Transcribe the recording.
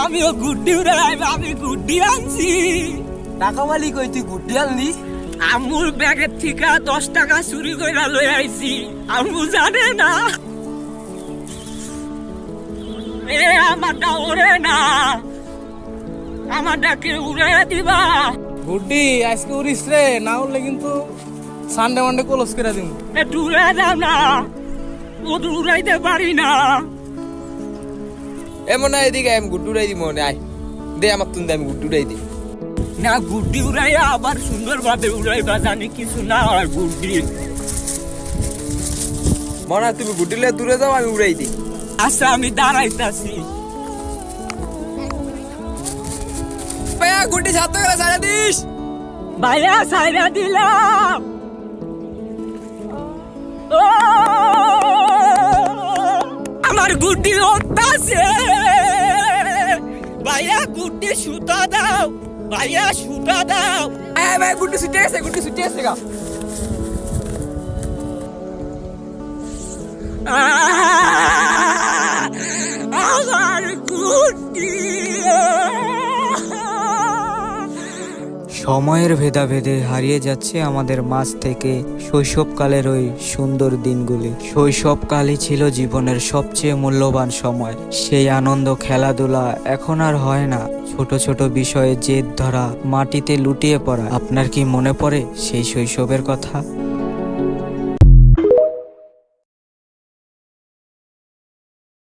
আমিও গুড্ডি উড়াই, আমি গুড্ডি আনছি। টাকা মালিক কই তুই গুড্ডি আনলি? আমুর ব্যাগের থেকে 10 টাকা চুরি করে লয়ে আইছি, আমু জানে না। এ আমারটা ওরে না, আমারটাকে উড়ে দিবা। গুড্ডি আজকে উড়িস রে, না উড়লে কিন্তু সানডে মানডে ক্লোজ করে দিন। একটু উড়ে দাও না, ও তো উড়াইতে পারি না। এমন এদিকে আমি গুড্ডু উড়াই দিব মনে আয় দে আমার তুমি আমি গুড্ডু উড়াই দিই না গুড্ডি উড়াইয়া আবার সুন্দর ভাবে উড়াইবা, জানি কিছু না হয় গুড্ডি। মনে হয় তুমি গুড্ডি লিয়ে দূরে যাও, আমি উড়াই দিই। আচ্ছা আমি দাঁড়াইতাছি। ভাইয়া গুড্ডি ছাড়তে গেলে ছাড়া দিস। ভাইয়া সাইরা দিলাম। ও আমার গুড্ডি উঠতাছে। ভাইয়া গুড্ডি সুতা দাও, ভাইয়া সুতা দাও। ভাই গুড্ডি ছুটে গেছে, গুড্ডি ছুটে গেছে গা। আমার গুড্ডি। সময়ের ভেদাভেদে হারিয়ে যাচ্ছে আমাদের মাঝ থেকে শৈশবকালের ওই সুন্দর দিনগুলি। শৈশবকালই ছিল জীবনের সবচেয়ে মূল্যবান সময়। সেই আনন্দ, খেলাধুলা এখন আর হয় না। ছোট ছোট বিষয়ে জেদ ধরা, মাটিতে লুটিয়ে পড়া। আপনার কি মনে পড়ে সেই শৈশবের কথা?